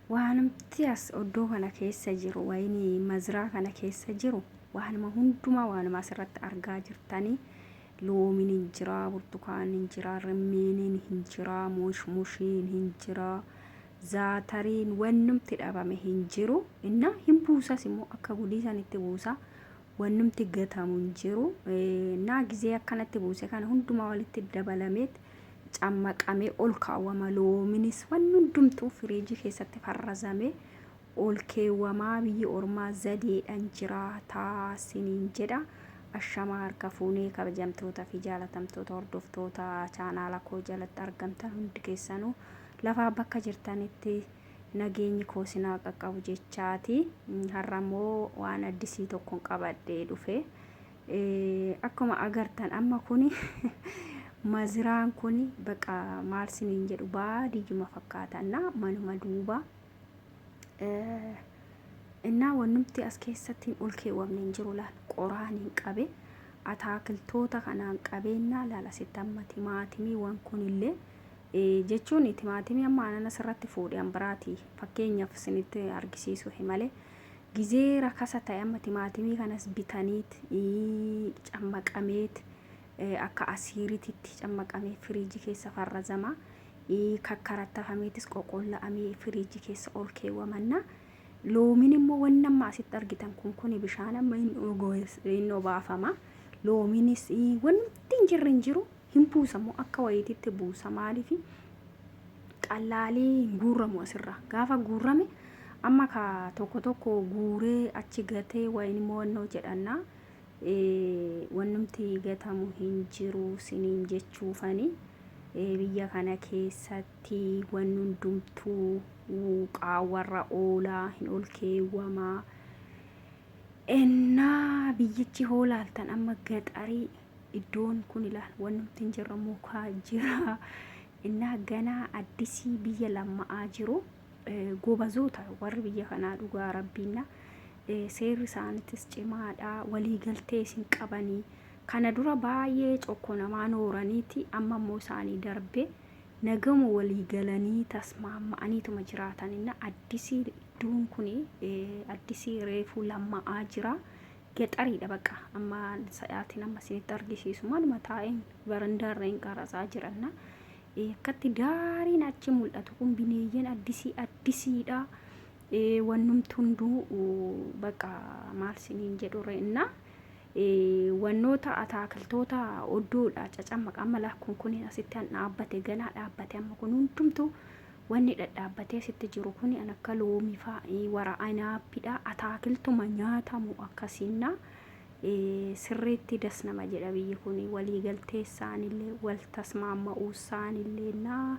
waanumti as oddoo kana keessa jiru wayini mazraa kana keessa jiru waanuma hundumaa waanuma asirratti argaa jirtanii loomiin hin jira, burtukaan hin jira, rimmiiniin hin jira, mushmushiin hin jira, zaatariin wannumti dhabame hin jiru. Inna hin buusas immoo akka gudiisanitti buusa wannumti gatamu hin jiru. Naa gizee akkanatti buuse kana hundumaa walitti dabalameet cammaqamee ol kaawwama. Loominis waan hundumtuu firiijii keessatti farrazame ol keewwamaa. Biyyi ormaa zadeedhaan jiraataa siniin jedha. Ashamaa harka fuunee kabajamtoota fi jaalatamtoota hordoftoota chaanaala koo jalatti argamtan hundi keessanuu lafaa bakka jirtanitti nageenyi koo sinaa qaqqabu jechaati. Har'ammoo waan addisii tokkoon qabadhee dhufe. Akkuma agartan amma kuni maziraan kuni baqa maal siniin jedhu baadiyyuma fakkaatana manuma duuba. Innaa wannumti as keessatti ol keewwamne hin jiru laal qoraaniin qabe ataakiltoota kanaan qabeennaa laal asitti amma timaatimii waan kunillee jechuun timaatimii amma aanan asirratti fuudhan biraati fakkeenyaaf isinitti argisiisu malee gizee rakasa ta'e amma timaatimii kanas bitaniit cammaqameet akka asiirititti cammaqamee firiijii keessa farrazama. Kakkarattafameetis qoqolla'amee firiijii keessa ol keewwamanna. Loomiin immoo waan amma asitti argitan kun bishaan amma hin obaafama. Loomiinis wanti hin jirre hin jiru hin buusamu akka wayititti buusa. Maaliif qallaalee hin guurramu asirra gaafa guurrame amma ka tokko tokko guuree achi gatee wayin immoo wannoo jedhanna wannumti gatamu hin jiru siniin jechuufani. Biyya kana keessatti waan hundumtuu qaawwarra oolaa hin ol keewwamaa. Innaa biyyichi hoolaaltan amma gaxarii iddoon kun ilaal wannumti hin jirre mukaa jira. Innaa ganaa addisii biyya lamma'aa jiru. Gobazoota warri biyya kanaa dhugaa rabbiinna seerri isaaniitis cimaadha. Waliigaltee isin qabanii kana dura baay'ee cokko namaa nooraniiti amma immoo isaanii darbe nagamu waliigalanii tasmaama'aniituma jiraatanina addisii iddoon kuni addisii reefuu lamma'aa jira. Gaxariidha baqa amma sa'aatiin amma isinitti argisiisu maaluma taa'een barandaarreen qarasaa jiranna. Akkatti daariin achi mul'atu kun bineeyyan addisiidha. Wannumti hunduu baqa maal siniin jedhu re'inna. Wannoota ataakiltoota oddoodha cacammaqa amma lakkun kun asitti an dhaabbate ganaa dhaabbate amma kun hundumtu wanni dhadhaabbatee asitti jiru kun an akka loomii fa'i waraanaapidha. Ataakiltuma nyaatamu akkasiinna sirriitti dasnama jedha biyyi kun waliigaltee isaanillee wal tasmaama'uu isaanillee naa